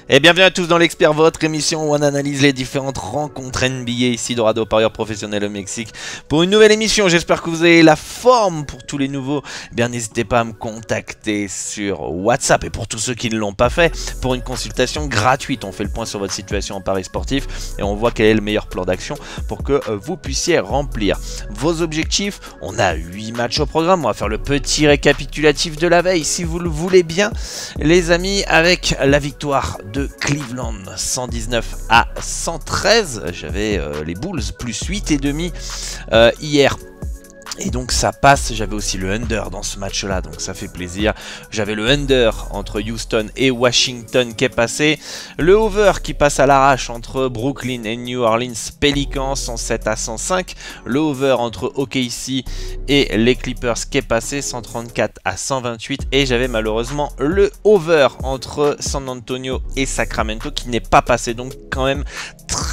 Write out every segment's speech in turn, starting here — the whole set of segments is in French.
Et bienvenue à tous dans l'Expert, votre émission où on analyse les différentes rencontres NBA ici Dorado, parieur professionnel au Mexique. Pour une nouvelle émission, j'espère que vous avez la forme. Pour tous les nouveaux, eh bien n'hésitez pas à me contacter sur WhatsApp. Et pour tous ceux qui ne l'ont pas fait, pour une consultation gratuite, on fait le point sur votre situation en paris sportif et on voit quel est le meilleur plan d'action pour que vous puissiez remplir vos objectifs. On a 8 matchs au programme, on va faire le petit récapitulatif de la veille si vous le voulez bien, les amis, avec la victoire de Cleveland 119 à 113. J'avais les Bulls plus 8,5 hier. Et donc ça passe, j'avais aussi le under dans ce match là, donc ça fait plaisir. J'avais le under entre Houston et Washington qui est passé. Le over qui passe à l'arrache entre Brooklyn et New Orleans Pelicans 107 à 105. Le over entre OKC et les Clippers qui est passé 134 à 128. Et j'avais malheureusement le over entre San Antonio et Sacramento qui n'est pas passé. Donc quand même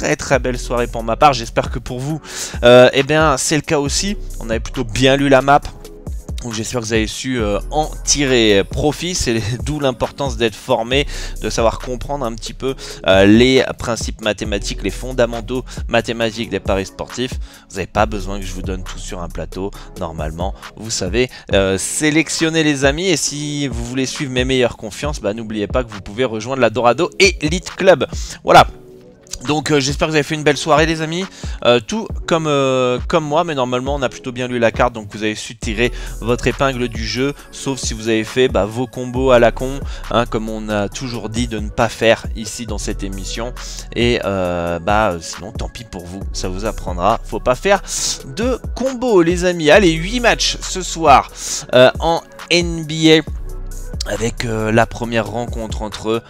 très belle soirée pour ma part. J'espère que pour vous, eh bien c'est le cas aussi. On avait plutôt bien lu la map. Donc j'espère que vous avez su en tirer profit. C'est d'où l'importance d'être formé, de savoir comprendre un petit peu les principes mathématiques, les fondamentaux mathématiques des paris sportifs. Vous n'avez pas besoin que je vous donne tout sur un plateau. Normalement, vous savez sélectionner les amis. Et si vous voulez suivre mes meilleures confiances, bah, n'oubliez pas que vous pouvez rejoindre la Dorado Elite Club. Voilà. Donc j'espère que vous avez fait une belle soirée les amis, tout comme moi, mais normalement on a plutôt bien lu la carte, donc vous avez su tirer votre épingle du jeu, sauf si vous avez fait vos combos à la con, hein, comme on a toujours dit de ne pas faire ici dans cette émission, et sinon tant pis pour vous, ça vous apprendra, faut pas faire de combos les amis. Allez, 8 matchs ce soir en NBA, avec la première rencontre entre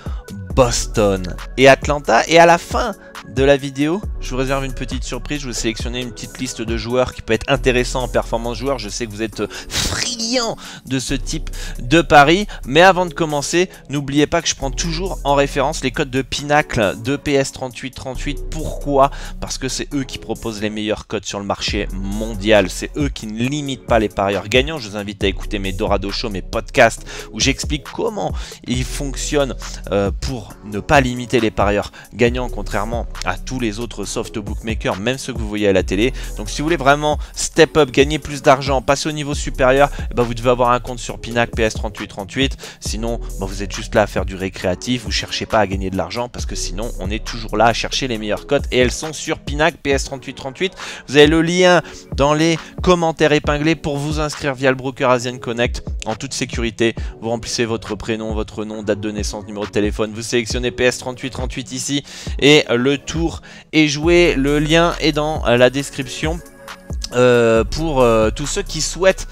Boston et Atlanta. Et à la fin de la vidéo, je vous réserve une petite surprise. Je vais sélectionner une petite liste de joueurs qui peut être intéressant en performance joueur. Je sais que vous êtes friands de ce type de pari. Mais avant de commencer, n'oubliez pas que je prends toujours en référence les codes de Pinacle de PS3838. Pourquoi? Parce que c'est eux qui proposent les meilleurs codes sur le marché mondial. C'est eux qui ne limitent pas les parieurs gagnants. Je vous invite à écouter mes Dorado Show, mes podcasts, où j'explique comment ils fonctionnent pour ne pas limiter les parieurs gagnants, contrairement à tous les autres soft bookmakers, même ceux que vous voyez à la télé. Donc si vous voulez vraiment step up, gagner plus d'argent, passer au niveau supérieur, vous devez avoir un compte sur Pinacle PS3838. Sinon vous êtes juste là à faire du récréatif, vous cherchez pas à gagner de l'argent, parce que sinon on est toujours là à chercher les meilleures cotes, et elles sont sur Pinacle PS3838. Vous avez le lien dans les commentaires épinglés pour vous inscrire via le broker Asian Connect en toute sécurité. Vous remplissez votre prénom, votre nom, date de naissance, numéro de téléphone, vous sélectionnez PS3838 ici et le tour est joué. Le lien est dans la description pour tous ceux qui souhaitent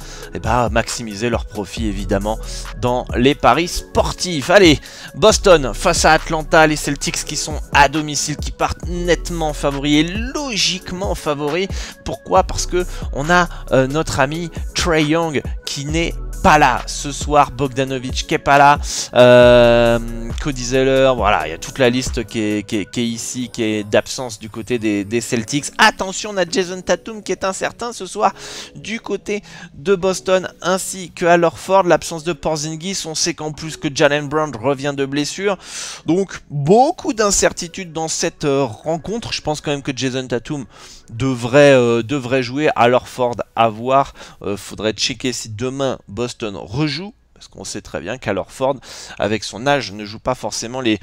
maximiser leur profit évidemment dans les paris sportifs. Allez, Boston face à Atlanta, les Celtics qui sont à domicile, qui partent nettement favoris et logiquement favoris. Pourquoi? Parce que on a notre ami Trae Young qui n'est pas là ce soir, Bogdanovic qui est pas là, Cody Zeller, voilà, il y a toute la liste qui est ici, qui est d'absence du côté des Celtics. Attention, on a Jason Tatum qui est incertain ce soir du côté de Boston, ainsi que Al Horford, l'absence de Porzingis. On sait qu'en plus que Jaylen Brown revient de blessure, donc beaucoup d'incertitudes dans cette rencontre. Je pense quand même que Jason Tatum devrait jouer. Al Horford à voir, faudrait checker si demain Boston rejoue, parce qu'on sait très bien qu'Al Horford, avec son âge, ne joue pas forcément les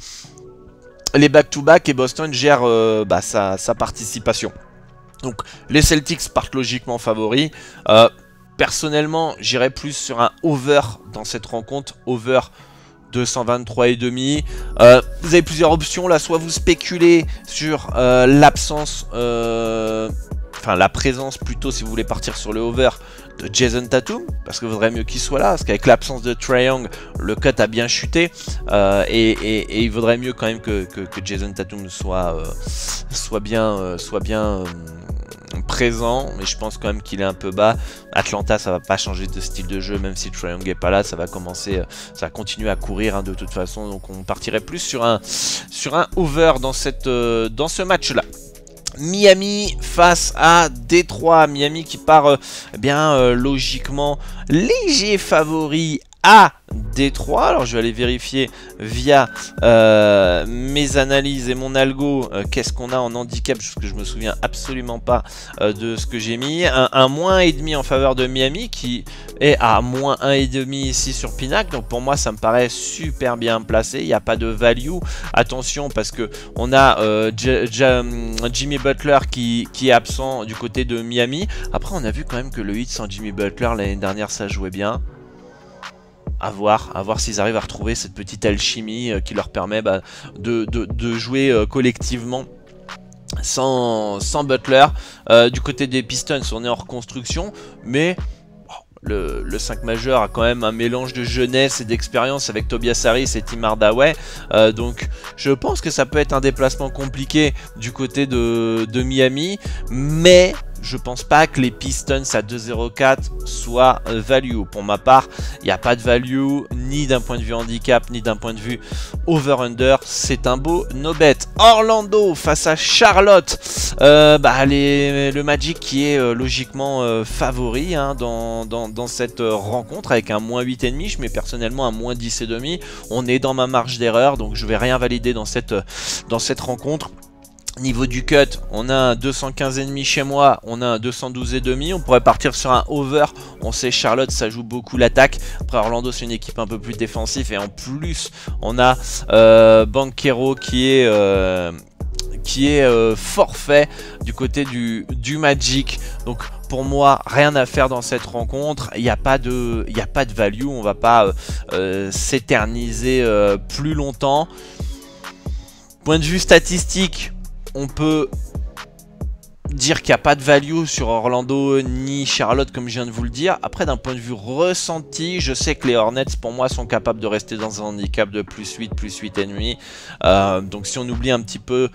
back-to-back, et Boston gère sa participation. Donc les Celtics partent logiquement favoris. Personnellement, j'irais plus sur un over dans cette rencontre, over 223,5. Vous avez plusieurs options là, soit vous spéculez sur l'absence, la présence plutôt, si vous voulez partir sur le over, de Jason Tatum, parce que vaudrait mieux qu'il soit là, parce qu'avec l'absence de Trae Young, le cut a bien chuté, et il vaudrait mieux quand même que Jason Tatum soit bien présent, mais je pense quand même qu'il est un peu bas. Atlanta, ça va pas changer de style de jeu, même si Trae Young est pas là, ça va continuer à courir de toute façon, donc on partirait plus sur un over dans ce match là. Miami face à Détroit. Miami qui part logiquement léger favori à Détroit. Alors je vais aller vérifier via mes analyses et mon algo qu'est-ce qu'on a en handicap, parce que je me souviens absolument pas de ce que j'ai mis. Un moins 1,5 en faveur de Miami qui est à moins 1,5 ici sur Pinac. Donc pour moi ça me paraît super bien placé, il n'y a pas de value. Attention parce que on a Jimmy Butler qui est absent du côté de Miami. Après on a vu quand même que le Heat sans Jimmy Butler l'année dernière ça jouait bien. À voir s'ils arrivent à retrouver cette petite alchimie qui leur permet de jouer collectivement sans Butler. Du côté des Pistons, on est en reconstruction, mais le 5 majeur a quand même un mélange de jeunesse et d'expérience avec Tobias Harris et Tim Hardaway. Donc je pense que ça peut être un déplacement compliqué du côté de Miami, mais je pense pas que les Pistons à 2,04 soient value. Pour ma part, il n'y a pas de value ni d'un point de vue handicap ni d'un point de vue over-under. C'est un beau no bet. Orlando face à Charlotte. Le Magic qui est logiquement favori dans cette rencontre avec un moins 8,5. Je mets personnellement un moins 10,5. On est dans ma marge d'erreur, donc je vais rien valider dans cette rencontre. Niveau du cut, on a un 215,5 chez moi, on a un 212,5. On pourrait partir sur un over. On sait Charlotte, ça joue beaucoup l'attaque. Après Orlando, c'est une équipe un peu plus défensive. Et en plus, on a Banchero qui est forfait du côté du Magic. Donc pour moi, rien à faire dans cette rencontre. Il n'y a pas de value. On va pas s'éterniser plus longtemps. Point de vue statistique, on peut dire qu'il n'y a pas de value sur Orlando ni Charlotte comme je viens de vous le dire. Après d'un point de vue ressenti, je sais que les Hornets pour moi sont capables de rester dans un handicap de plus 8, plus 8,5. Donc si on oublie un petit peu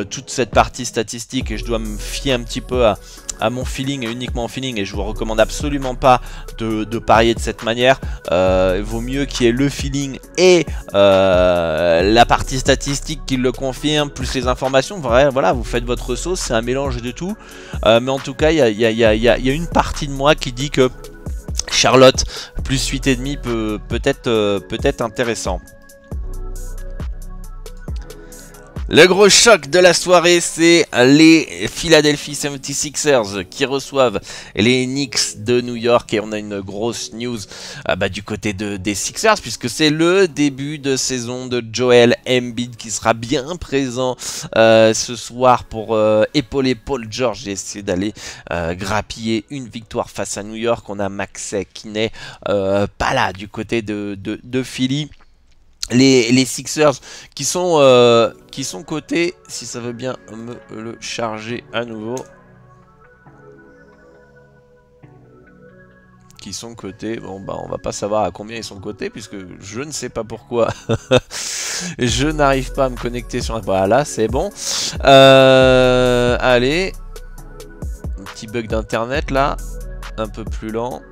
toute cette partie statistique et je dois me fier un petit peu à mon feeling et uniquement au feeling, et je vous recommande absolument pas de parier de cette manière. Il vaut mieux qu'il y ait le feeling et la partie statistique qui le confirme, plus les informations. Voilà, vous faites votre sauce, c'est un mélange de tout. Mais en tout cas, il y a une partie de moi qui dit que Charlotte plus 8,5 peut être intéressant. Le gros choc de la soirée, c'est les Philadelphia 76ers qui reçoivent les Knicks de New York. Et on a une grosse news du côté des Sixers, puisque c'est le début de saison de Joel Embiid qui sera bien présent ce soir pour épauler Paul George et essayer d'aller grappiller une victoire face à New York. On a Maxey qui n'est pas là du côté de Philly. Les Sixers qui sont cotés, si ça veut bien me le charger à nouveau, qui sont cotés, bon on va pas savoir à combien ils sont cotés puisque je ne sais pas pourquoi je n'arrive pas à me connecter sur voilà, c'est bon. Allez, un petit bug d'internet là, un peu plus lent.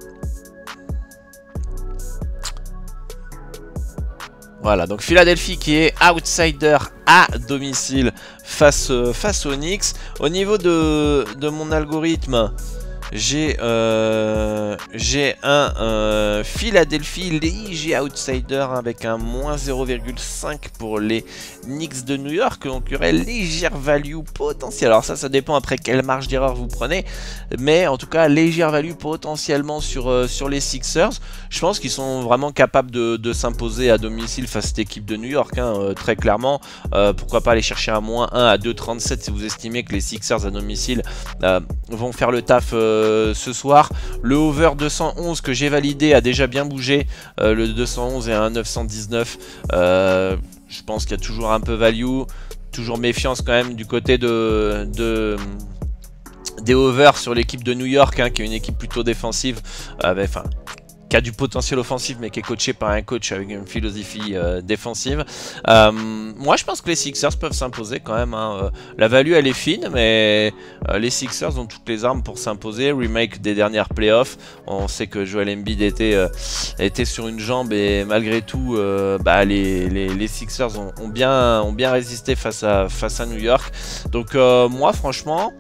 Voilà, donc Philadelphie qui est outsider à domicile face aux Knicks. Au niveau de mon algorithme, j'ai un Philadelphie léger outsider avec un moins 0,5 pour les Knicks de New York. Donc il y aurait légère value potentielle. Alors ça dépend après quelle marge d'erreur vous prenez. Mais en tout cas, légère value potentiellement sur les Sixers. Je pense qu'ils sont vraiment capables de s'imposer à domicile face à cette équipe de New York. Très clairement, pourquoi pas aller chercher un moins 1 à 2,37 si vous estimez que les Sixers à domicile vont faire le taf ce soir. Le over 211 que j'ai validé a déjà bien bougé. Le 211 est à 1,919. Je pense qu'il y a toujours un peu value. Toujours méfiance quand même du côté des overs sur l'équipe de New York, qui est une équipe plutôt défensive. Qui a du potentiel offensif mais qui est coaché par un coach avec une philosophie défensive. Moi je pense que les Sixers peuvent s'imposer quand même. La value elle est fine, mais les Sixers ont toutes les armes pour s'imposer. Remake des dernières playoffs, on sait que Joel Embiid était sur une jambe et malgré tout les Sixers ont bien résisté face à New York. Donc moi franchement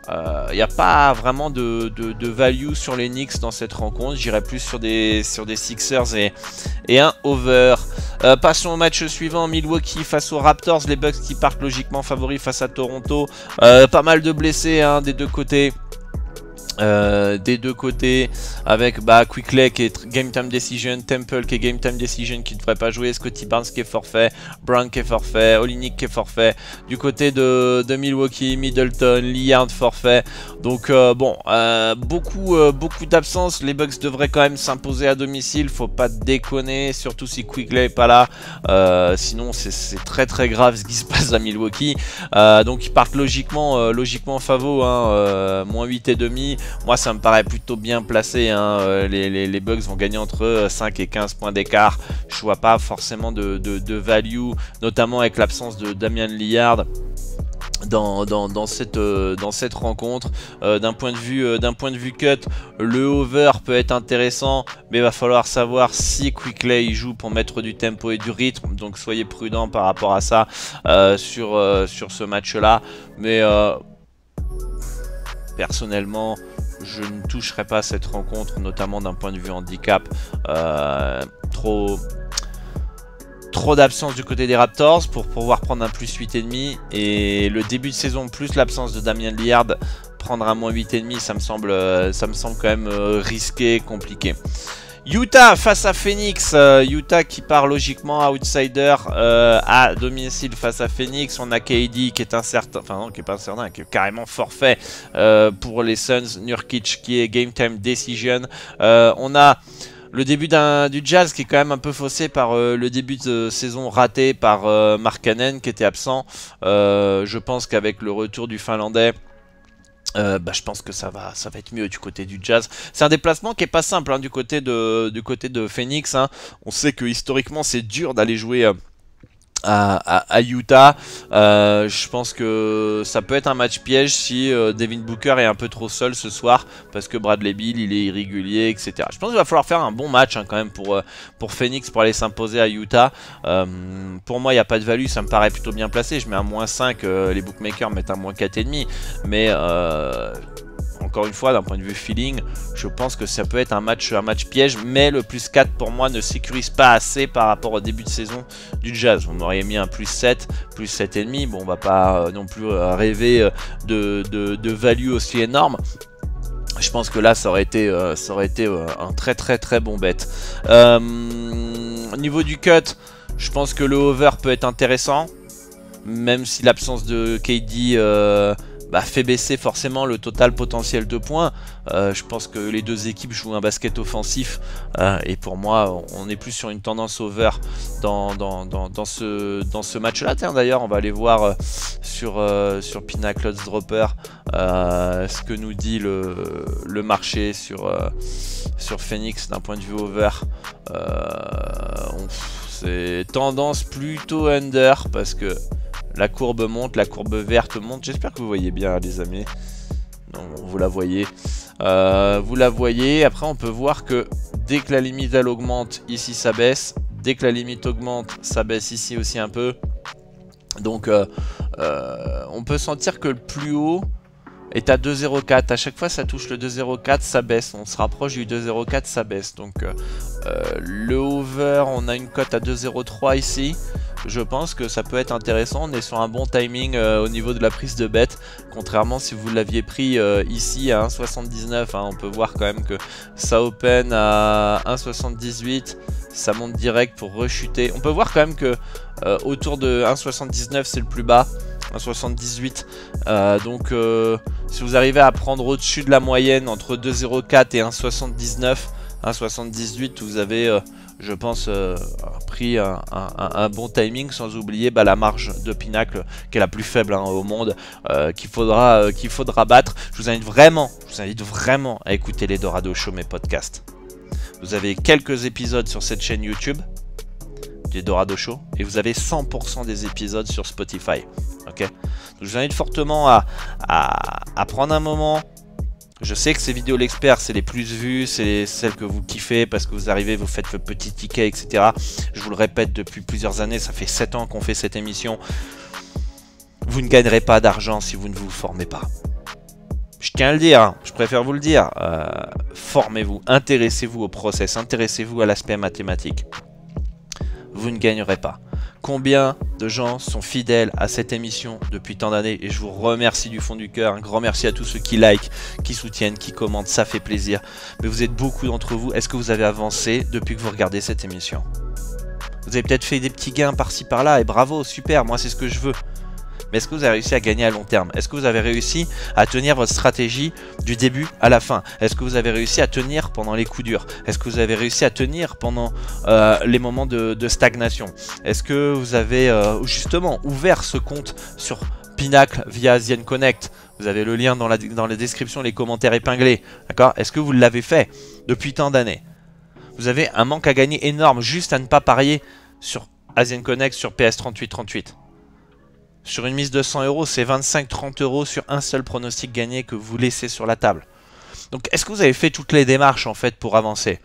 Il n'y a pas vraiment de value sur les Knicks dans cette rencontre. J'irai plus sur des Sixers et un over. Passons au match suivant. Milwaukee face aux Raptors. Les Bucks qui partent logiquement favoris face à Toronto. Pas mal de blessés hein, des deux côtés. Avec Quickley qui est Game Time Decision, Temple qui est Game Time Decision qui ne devrait pas jouer, Scotty Barnes qui est forfait, Brown qui est forfait, Olynyk qui est forfait, du côté de Milwaukee, Middleton, Lillard forfait, donc beaucoup d'absences. Les Bucks devraient quand même s'imposer à domicile, faut pas déconner, surtout si Quickley est pas là, sinon c'est très grave ce qui se passe à Milwaukee. Donc ils partent logiquement favos, hein, moins 8,5. Moi ça me paraît plutôt bien placé hein. Les Bucks vont gagner entre 5 et 15 points d'écart. Je vois pas forcément de value, notamment avec l'absence de Damian Lillard dans cette rencontre. D'un point de vue cut, le over peut être intéressant, mais il va falloir savoir si Quickley il joue pour mettre du tempo et du rythme, donc soyez prudents par rapport à ça sur ce match là. Mais personnellement, je ne toucherai pas cette rencontre, notamment d'un point de vue handicap. Trop d'absence du côté des Raptors pour pouvoir prendre un plus 8,5. Et le début de saison plus l'absence de Damian Lillard, prendre un moins 8,5, ça me semble quand même risqué, compliqué. Utah face à Phoenix, Utah qui part logiquement outsider à domicile face à Phoenix. On a KD qui est incertain, enfin non qui est pas incertain, qui est carrément forfait pour les Suns. Nurkic qui est Game Time Decision. On a le début du Jazz qui est quand même un peu faussé par le début de saison raté par Markkanen qui était absent. Je pense qu'avec le retour du Finlandais, je pense que ça va être mieux du côté du Jazz. C'est un déplacement qui est pas simple hein, du côté de Phoenix. Hein. On sait que historiquement c'est dur d'aller jouer à Utah. Je pense que ça peut être un match piège si Devin Booker est un peu trop seul ce soir parce que Bradley Beal il est irrégulier, etc. Je pense qu'il va falloir faire un bon match hein, quand même pour Phoenix pour aller s'imposer à Utah. Pour moi il n'y a pas de value, ça me paraît plutôt bien placé. Je mets un moins 5, les bookmakers mettent un moins 4,5, mais encore une fois, d'un point de vue feeling, je pense que ça peut être un match piège, mais le plus 4 pour moi ne sécurise pas assez par rapport au début de saison du Jazz. Vous m'auriez mis un plus 7, plus 7,5. Bon, on va pas non plus rêver de value aussi énorme. Je pense que là, ça aurait été un très bon bet. Au niveau du cut, je pense que le over peut être intéressant, même si l'absence de KD fait baisser forcément le total potentiel de points. Je pense que les deux équipes jouent un basket offensif et pour moi on est plus sur une tendance over dans ce match là. Tiens d'ailleurs on va aller voir sur Pinnacle Odds Dropper ce que nous dit le marché sur Phoenix d'un point de vue over. C'est tendance plutôt under parce que la courbe monte, la courbe verte monte. J'espère que vous voyez bien les amis. Non, vous la voyez. Après on peut voir que dès que la limite elle augmente, ici ça baisse. Dès que la limite augmente, ça baisse ici aussi un peu. Donc on peut sentir que le plus haut est à 2,04. À chaque fois ça touche le 2,04, ça baisse. On se rapproche du 2,04, ça baisse. Donc le over, on a une cote à 2,03 ici. Je pense que ça peut être intéressant. On est sur un bon timing au niveau de la prise de bet. Contrairement si vous l'aviez pris ici à 1,79. Hein, on peut voir quand même que ça open à 1,78. Ça monte direct pour rechuter. On peut voir quand même que autour de 1,79 c'est le plus bas. 1,78. Donc si vous arrivez à prendre au-dessus de la moyenne entre 2,04 et 1,79, 1,78, vous avez je pense pris un bon timing, sans oublier la marge de Pinnacle qui est la plus faible hein, au monde, qu'il faudra battre. Je vous invite vraiment à écouter les Dorado Show, mes podcasts. Vous avez quelques épisodes sur cette chaîne YouTube des Dorado Show et vous avez 100% des épisodes sur Spotify. Ok, donc je vous invite fortement à prendre un moment. Je sais que ces vidéos l'expert c'est les plus vues, c'est celles que vous kiffez parce que vous arrivez, vous faites votre petit ticket, etc. Je vous le répète depuis plusieurs années, ça fait 7 ans qu'on fait cette émission. Vous ne gagnerez pas d'argent si vous ne vous formez pas. Je tiens à le dire, hein, je préfère vous le dire. Formez-vous, intéressez-vous au process, intéressez-vous à l'aspect mathématique. Vous ne gagnerez pas. Combien de gens sont fidèles à cette émission depuis tant d'années? Et je vous remercie du fond du cœur. Un grand merci à tous ceux qui like, qui soutiennent, qui commentent. Ça fait plaisir. Mais vous êtes beaucoup d'entre vous. Est-ce que vous avez avancé depuis que vous regardez cette émission? Vous avez peut-être fait des petits gains par-ci par-là. Et bravo, super. Moi, c'est ce que je veux. Mais est-ce que vous avez réussi à gagner à long terme? Est-ce que vous avez réussi à tenir votre stratégie du début à la fin? Est-ce que vous avez réussi à tenir pendant les coups durs? Est-ce que vous avez réussi à tenir pendant les moments de stagnation? Est-ce que vous avez justement ouvert ce compte sur Pinacle via Zen Connect? Vous avez le lien dans la description, les commentaires épinglés. D'accord? Est-ce que vous l'avez fait depuis tant d'années? Vous avez un manque à gagner énorme juste à ne pas parier sur Zen Connect sur PS3838. Sur une mise de 100 €, c'est 25-30 € sur un seul pronostic gagné que vous laissez sur la table. Donc, est-ce que vous avez fait toutes les démarches, en fait, pour avancer?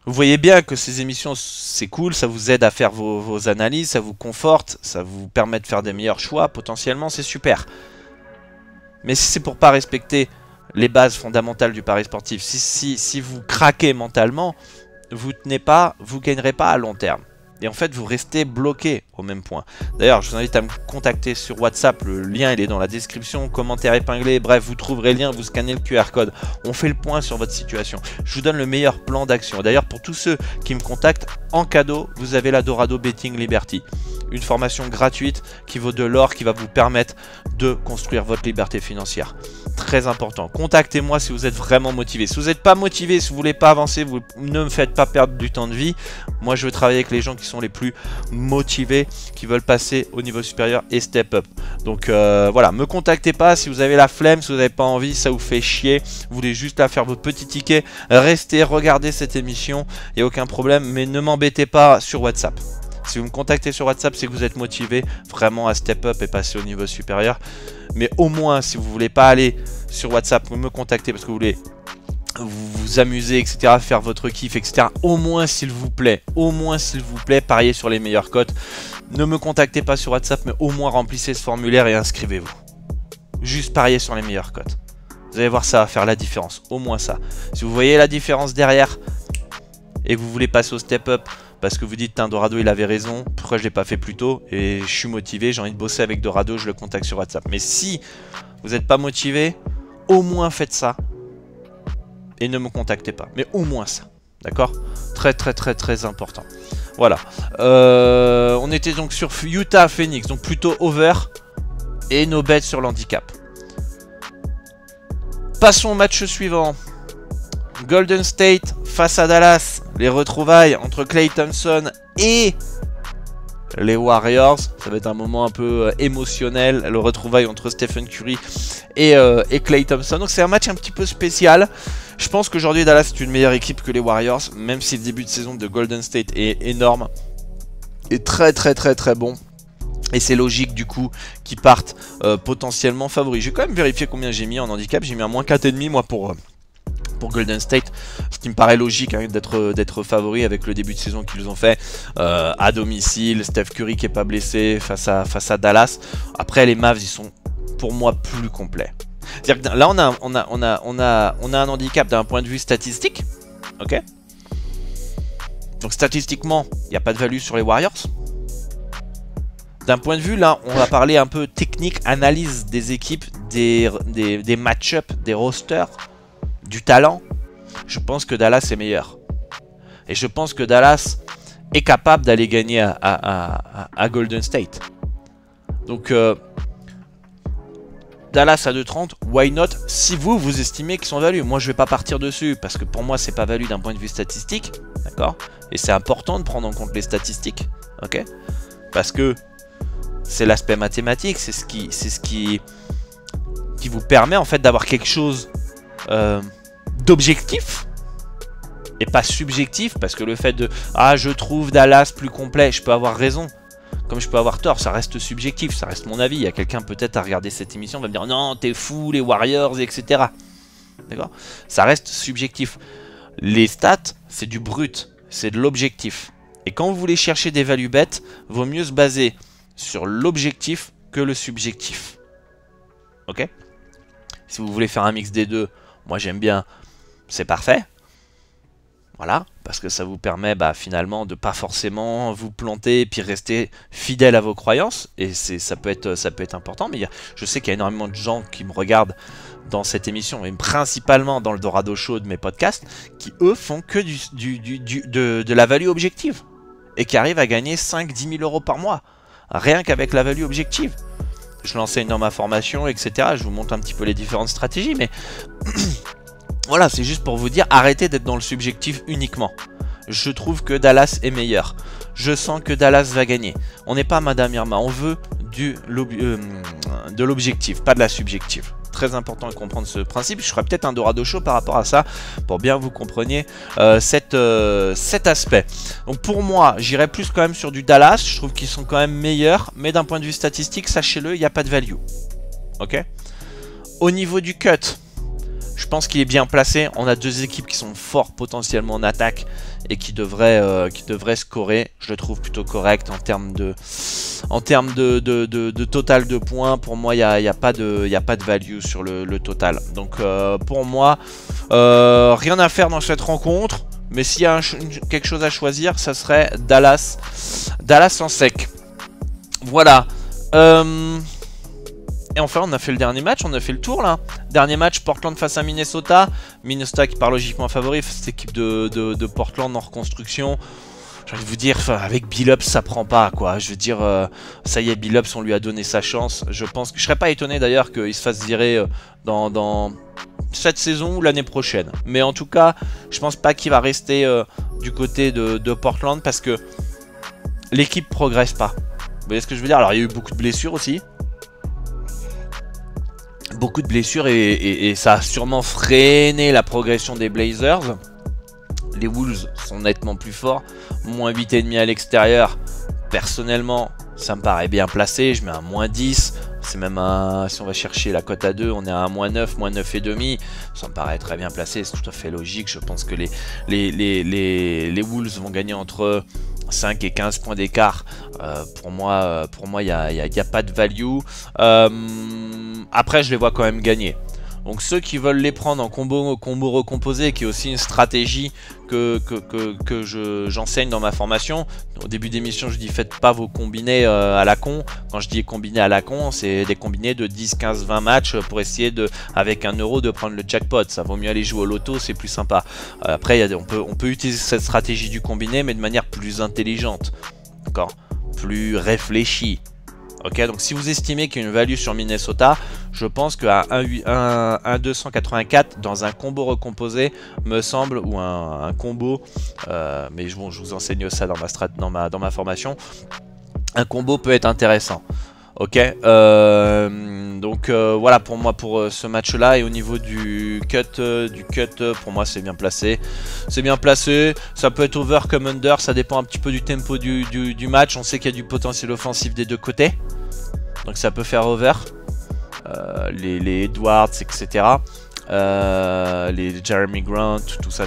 Vous voyez bien que ces émissions, c'est cool, ça vous aide à faire vos analyses, ça vous conforte, ça vous permet de faire des meilleurs choix, potentiellement, c'est super. Mais si c'est pour pas respecter les bases fondamentales du pari sportif, si vous craquez mentalement, vous tenez pas, vous gagnerez pas à long terme. Et en fait, vous restez bloqué au même point. D'ailleurs, je vous invite à me contacter sur WhatsApp. Le lien, il est dans la description, commentaire épinglé. Bref, vous trouverez le lien, vous scannez le QR code. On fait le point sur votre situation. Je vous donne le meilleur plan d'action. D'ailleurs, pour tous ceux qui me contactent, en cadeau, vous avez la Dorado Betting Liberty. Une formation gratuite qui vaut de l'or, qui va vous permettre de construire votre liberté financière. Très important. Contactez-moi si vous êtes vraiment motivé. Si vous n'êtes pas motivé, si vous ne voulez pas avancer, vous ne me faites pas perdre du temps de vie. Moi, je veux travailler avec les gens qui sont les plus motivés, qui veulent passer au niveau supérieur et step up. Donc voilà, me contactez pas si vous avez la flemme, si vous n'avez pas envie, ça vous fait chier, vous voulez juste là faire votre petit ticket, restez, regardez cette émission, il n'y a aucun problème, mais ne m'embêtez pas sur WhatsApp. Si vous me contactez sur WhatsApp, c'est que vous êtes motivé vraiment à step up et passer au niveau supérieur. Mais au moins, si vous voulez pas aller sur WhatsApp, me contacter parce que vous voulez vous amuser, etc., faire votre kiff, etc. Au moins, s'il vous plaît, pariez sur les meilleures cotes. Ne me contactez pas sur WhatsApp, mais au moins remplissez ce formulaire et inscrivez-vous. Juste pariez sur les meilleures cotes. Vous allez voir, ça va faire la différence. Au moins ça. Si vous voyez la différence derrière et que vous voulez passer au step up, parce que vous dites, Dorado, il avait raison, pourquoi je ne l'ai pas fait plus tôt? Et je suis motivé, j'ai envie de bosser avec Dorado, je le contacte sur WhatsApp. Mais si vous n'êtes pas motivé, au moins faites ça. Et ne me contactez pas. Mais au moins ça. D'accord? Très important. Voilà. On était donc sur Utah Phoenix, donc plutôt over. Et nos bets sur l'handicap. Passons au match suivant. Golden State face à Dallas. Les retrouvailles entre Klay Thompson et les Warriors. Ça va être un moment un peu émotionnel. Le retrouvaille entre Stephen Curry et Klay Thompson. Donc c'est un match un petit peu spécial. Je pense qu'aujourd'hui Dallas est une meilleure équipe que les Warriors. Même si le début de saison de Golden State est énorme. Et très bon. Et c'est logique du coup qu'ils partent potentiellement favoris. J'ai quand même vérifié combien j'ai mis en handicap. J'ai mis un moins 4,5 moi pour Golden State, ce qui me paraît logique hein, d'être favori avec le début de saison qu'ils ont fait à domicile, Steph Curry qui est pas blessé face à Dallas. Après les Mavs ils sont pour moi plus complets. C'est-à-dire que là on a un handicap d'un point de vue statistique, ok. Donc statistiquement il n'y a pas de value sur les Warriors. D'un point de vue là on va parler un peu technique, analyse des équipes, des match-up, des rosters, du talent, je pense que Dallas est meilleur. Et je pense que Dallas est capable d'aller gagner à Golden State. Donc Dallas à 2,30, why not? Si vous estimez qu'ils sont valus. Moi je vais pas partir dessus parce que pour moi c'est pas valu d'un point de vue statistique. D'accord? Et c'est important de prendre en compte les statistiques. Ok? Parce que c'est l'aspect mathématique, c'est ce qui vous permet en fait d'avoir quelque chose d'objectif et pas subjectif, parce que le fait de je trouve Dallas plus complet, je peux avoir raison comme je peux avoir tort, ça reste subjectif, ça reste mon avis. Il y a quelqu'un peut-être à regarder cette émission va me dire non t'es fou les Warriors etc. D'accord, ça reste subjectif. Les stats c'est du brut, c'est de l'objectif, et quand vous voulez chercher des value bets vaut mieux se baser sur l'objectif que le subjectif. Ok. Si vous voulez faire un mix des deux, moi j'aime bien, c'est parfait. Voilà, parce que ça vous permet finalement de pas forcément vous planter et puis rester fidèle à vos croyances. Et ça peut être important, mais je sais qu'il y a énormément de gens qui me regardent dans cette émission, et principalement dans le Dorado Show de mes podcasts, qui eux font que de la value objective. Et qui arrivent à gagner 5-10 000 € par mois. Rien qu'avec la value objective. Je l'enseigne dans ma formation, etc. Je vous montre un petit peu les différentes stratégies, mais... Voilà, c'est juste pour vous dire, arrêtez d'être dans le subjectif uniquement. Je trouve que Dallas est meilleur. Je sens que Dallas va gagner. On n'est pas Madame Irma, on veut de l'objectif, pas de la subjective. Très important de comprendre ce principe. Je ferai peut-être un Dorado Show par rapport à ça, pour bien vous compreniez cet aspect. Donc pour moi, j'irai plus quand même sur du Dallas. Je trouve qu'ils sont quand même meilleurs, mais d'un point de vue statistique, sachez-le, il n'y a pas de value. Ok. Au niveau du cut, je pense qu'il est bien placé. On a deux équipes qui sont fortes potentiellement en attaque et qui devraient scorer. Je le trouve plutôt correct en termes de total de points. Pour moi, il n'y a pas de value sur le total. Donc pour moi, rien à faire dans cette rencontre. Mais s'il y a quelque chose à choisir, ça serait Dallas en sec. Voilà. Et enfin, on a fait le dernier match, on a fait le tour là. Dernier match, Portland face à Minnesota. Minnesota qui part logiquement favori, cette équipe de Portland en reconstruction. J'ai envie de vous dire, avec Billups, ça prend pas quoi. Je veux dire, ça y est, Billups, on lui a donné sa chance. Je pense que je serais pas étonné d'ailleurs qu'il se fasse virer dans cette saison ou l'année prochaine. Mais en tout cas, je pense pas qu'il va rester du côté de Portland parce que l'équipe progresse pas. Vous voyez ce que je veux dire? Alors, il y a eu beaucoup de blessures aussi. Beaucoup de blessures et ça a sûrement freiné la progression des Blazers. Les Wolves sont nettement plus forts. Moins 8,5 à l'extérieur. Personnellement, ça me paraît bien placé. Je mets un moins 10. C'est même un... Si on va chercher la cote à 2, on est à un moins 9, moins 9,5. Ça me paraît très bien placé. C'est tout à fait logique. Je pense que les Wolves vont gagner entre 5 et 15 points d'écart. Pour moi, il n'y a pas de value. Après, je les vois quand même gagner. Donc ceux qui veulent les prendre en combo recomposé, qui est aussi une stratégie que j'enseigne dans ma formation. Au début d'émission, je dis faites pas vos combinés à la con. Quand je dis combinés à la con, c'est des combinés de 10, 15, 20 matchs pour essayer avec 1 € de prendre le jackpot. Ça vaut mieux aller jouer au loto, c'est plus sympa. Après, on peut utiliser cette stratégie du combiné, mais de manière plus intelligente. D'accord ? Plus réfléchie. Ok, donc si vous estimez qu'il y a une value sur Minnesota, je pense qu'à 1,284 dans un combo recomposé me semble, ou un combo, mais bon, je vous enseigne ça dans ma formation, un combo peut être intéressant. Ok, donc voilà pour moi pour ce match là. Et au niveau du cut, pour moi c'est bien placé. C'est bien placé, ça peut être over comme under, ça dépend un petit peu du tempo du match. On sait qu'il y a du potentiel offensif des deux côtés, donc ça peut faire over. Les Edwards, etc. Les Jeremy Grant, tout ça,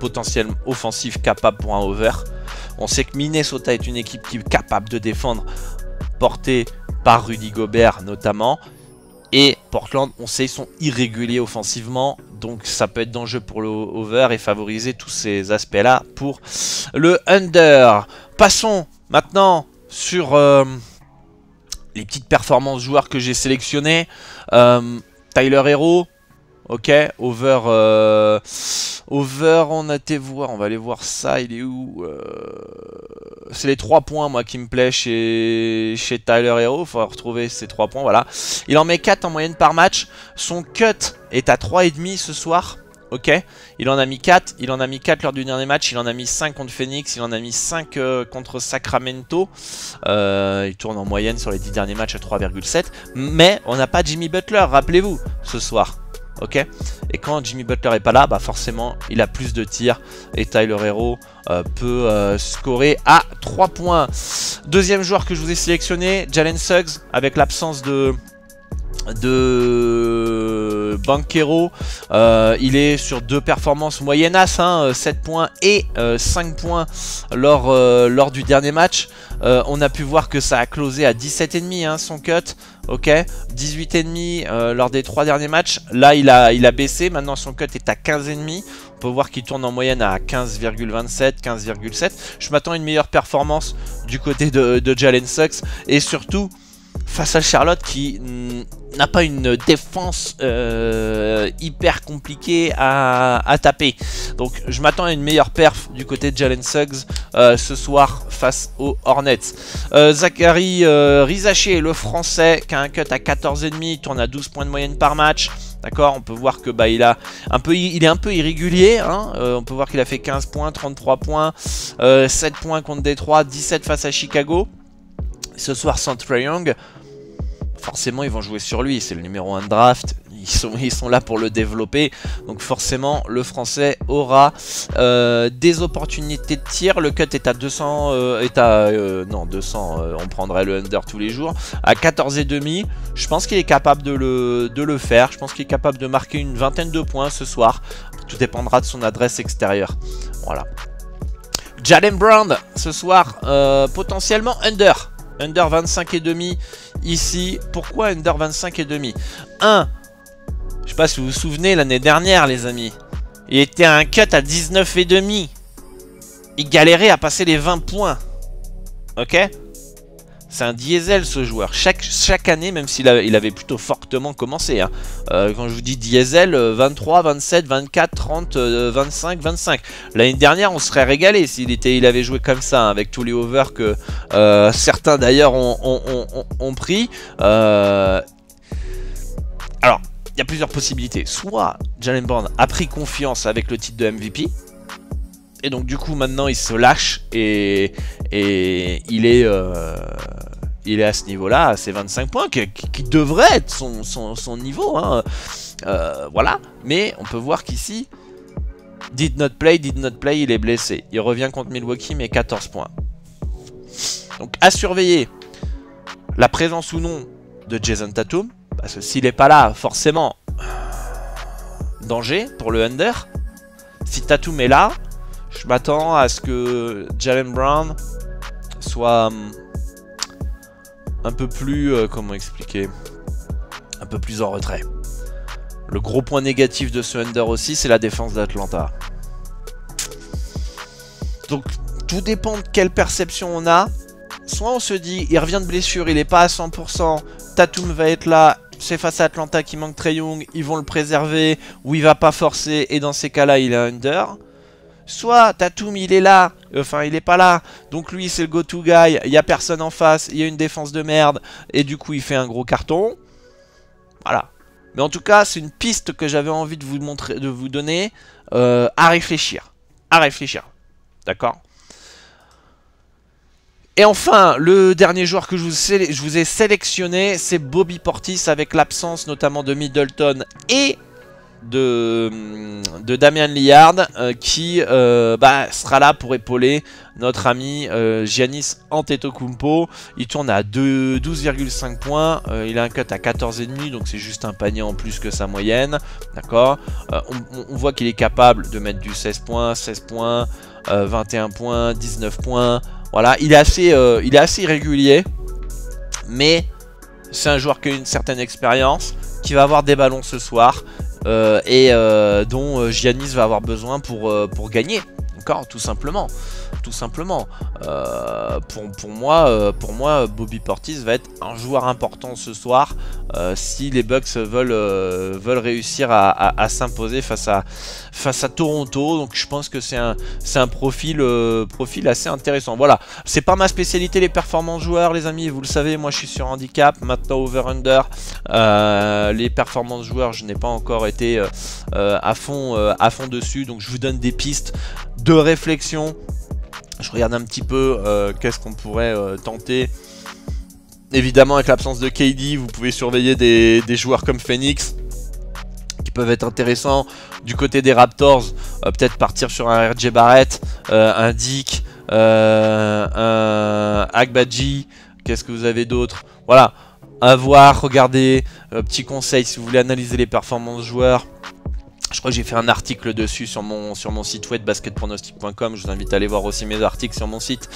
potentiel offensif capable pour un over. On sait que Minnesota est une équipe qui est capable de défendre, porté par Rudy Gobert notamment, et Portland, on sait, ils sont irréguliers offensivement, donc ça peut être dangereux pour le over et favoriser tous ces aspects là pour le under. Passons maintenant sur les petites performances joueurs que j'ai sélectionnées. Tyler Hero, ok, over, on a été voir, on va aller voir ça, il est où? C'est les 3 points moi qui me plaît chez Tyler Hero, il faut retrouver ces 3 points, voilà. Il en met 4 en moyenne par match, son cut est à 3,5 ce soir, ok. Il en a mis 4, lors du dernier match, il en a mis 5 contre Phoenix, il en a mis 5 contre Sacramento. Il tourne en moyenne sur les 10 derniers matchs à 3,7, mais on n'a pas Jimmy Butler, rappelez-vous, ce soir. Ok, et quand Jimmy Butler est pas là, bah forcément il a plus de tirs et Tyler Hero peut scorer à 3 points. Deuxième joueur que je vous ai sélectionné, Jalen Suggs, avec l'absence de de Banchero. Il est sur 2 performances moyennasses, hein, 7 points et 5 points lors du dernier match. On a pu voir que ça a closé à 17,5 hein, son cut. Ok, 18,5 lors des 3 derniers matchs. Là il a baissé, maintenant son cut est à 15,5. On peut voir qu'il tourne en moyenne à 15,27, 15,7. Je m'attends à une meilleure performance du côté de Jalen Suggs. Et surtout face à Charlotte qui n'a pas une défense hyper compliquée à taper. Donc je m'attends à une meilleure perf du côté de Jalen Suggs ce soir face aux Hornets. Zachary Rizaché, le français, qui a un cut à 14,5, il tourne à 12 points de moyenne par match. D'accord, on peut voir que il est un peu irrégulier. Hein, on peut voir qu'il a fait 15 points, 33 points, 7 points contre Détroit, 17 face à Chicago. Ce soir sans Trae Young, forcément ils vont jouer sur lui, c'est le numéro 1 de draft, ils sont là pour le développer, donc forcément le français aura des opportunités de tir. Le cut est à 200, non 200, on prendrait le under tous les jours, à 14,5, je pense qu'il est capable de le faire, je pense qu'il est capable de marquer une vingtaine de points ce soir, tout dépendra de son adresse extérieure, voilà. Jaylen Brown, ce soir, potentiellement under 25,5 ici. Pourquoi under 25,5? 1, je sais pas si vous vous souvenez, l'année dernière les amis, il était à un cut à 19,5. Il galérait à passer les 20 points. Ok, c'est un diesel ce joueur. Chaque année, même s'il avait plutôt fortement commencé. Hein. Quand je vous dis diesel, 23, 27, 24, 30, 25, 25. L'année dernière, on serait régalé s'il avait joué comme ça, hein, avec tous les overs que certains d'ailleurs ont pris. Alors, il y a plusieurs possibilités. Soit Jaylen Brown a pris confiance avec le titre de MVP. Et donc du coup maintenant il se lâche et il est à ce niveau-là, à ses 25 points, qui devrait être son niveau. Hein. Voilà, mais on peut voir qu'ici, did not play, il est blessé. Il revient contre Milwaukee, mais 14 points. Donc à surveiller la présence ou non de Jason Tatum, parce que s'il n'est pas là, forcément, danger pour le under. Si Tatum est là, je m'attends à ce que Jaylen Brown soit un peu plus, comment expliquer, un peu plus en retrait. Le gros point négatif de ce under aussi, c'est la défense d'Atlanta. Donc tout dépend de quelle perception on a. Soit on se dit, il revient de blessure, il n'est pas à 100%, Tatum va être là, c'est face à Atlanta qui manque Trae Young, ils vont le préserver, ou il va pas forcer, et dans ces cas-là, il est under. Soit Tatum il est là, enfin il est pas là, donc lui c'est le go-to guy, il n'y a personne en face, il y a une défense de merde, et du coup il fait un gros carton. Voilà. Mais en tout cas c'est une piste que j'avais envie de vous montrer, de vous donner, à réfléchir. À réfléchir. D'accord? Et enfin, le dernier joueur que je vous ai sélectionné, c'est Bobby Portis, avec l'absence notamment de Middleton et de Damian Lillard, qui sera là pour épauler notre ami Giannis Antetokounmpo. Il tourne à 12,5 points, il a un cut à 14,5, donc c'est juste un panier en plus que sa moyenne. D'accord, on voit qu'il est capable de mettre du 16 points, 21 points, 19 points. Voilà, il est assez irrégulier, mais c'est un joueur qui a une certaine expérience, qui va avoir des ballons ce soir. Dont Giannis va avoir besoin pour gagner, d'accord, tout simplement. Pour moi, Bobby Portis va être un joueur important ce soir si les Bucks veulent réussir à s'imposer face à Toronto. Donc je pense que c'est un profil assez intéressant. Voilà, c'est pas ma spécialité les performances joueurs, les amis, vous le savez, moi je suis sur handicap, maintenant over-under. Les performances joueurs, je n'ai pas encore été à fond dessus, donc je vous donne des pistes de réflexion. Je regarde un petit peu qu'est-ce qu'on pourrait tenter. Évidemment, avec l'absence de KD, vous pouvez surveiller des joueurs comme Phoenix qui peuvent être intéressants. Du côté des Raptors, peut-être partir sur un RJ Barrett, un Dick, un Agbaji. Qu'est-ce que vous avez d'autre? Voilà, à voir, regardez, petit conseil si vous voulez analyser les performances joueurs. Je crois que j'ai fait un article dessus sur mon site web basketpronostic.com. Je vous invite à aller voir aussi mes articles sur mon site.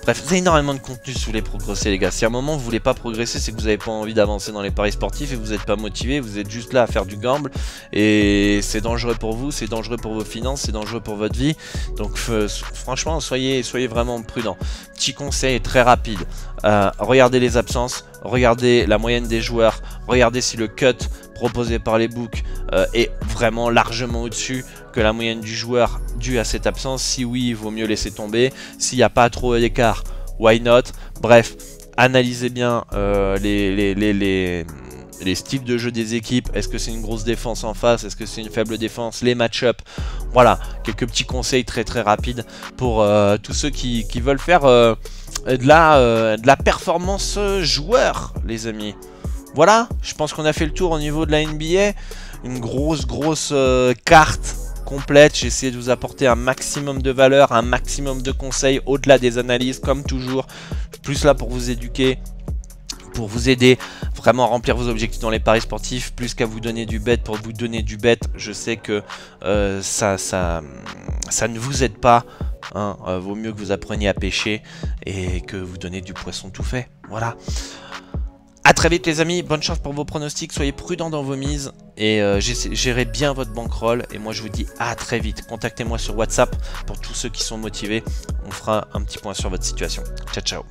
Bref, vous avez énormément de contenu si vous voulez progresser les gars. Si à un moment vous voulez pas progresser, c'est que vous n'avez pas envie d'avancer dans les paris sportifs et vous n'êtes pas motivé. Vous êtes juste là à faire du gamble et c'est dangereux pour vous, c'est dangereux pour vos finances, c'est dangereux pour votre vie. Donc franchement, soyez vraiment prudents. Petit conseil très rapide. Regardez les absences, regardez la moyenne des joueurs, regardez si le cut proposé par les books est vraiment largement au-dessus que la moyenne du joueur due à cette absence. Si oui, il vaut mieux laisser tomber. S'il n'y a pas trop d'écart, why not? Bref, analysez bien les styles de jeu des équipes. Est-ce que c'est une grosse défense en face? Est-ce que c'est une faible défense? Les match-up. Voilà, quelques petits conseils très rapides pour tous ceux qui veulent faire de la performance joueur, les amis. Voilà, je pense qu'on a fait le tour au niveau de la NBA. Une grosse carte complète. J'ai essayé de vous apporter un maximum de valeur, un maximum de conseils au-delà des analyses, comme toujours. Plus là pour vous éduquer, pour vous aider vraiment à remplir vos objectifs dans les paris sportifs, plus qu'à vous donner du bet pour vous donner du bet. Je sais que ça ne vous aide pas. Hein. Vaut mieux que vous appreniez à pêcher et que vous donnez du poisson tout fait. Voilà. A très vite les amis, bonne chance pour vos pronostics, soyez prudents dans vos mises et gérez bien votre bankroll. Et moi je vous dis à très vite, contactez-moi sur WhatsApp pour tous ceux qui sont motivés, on fera un petit point sur votre situation. Ciao ciao.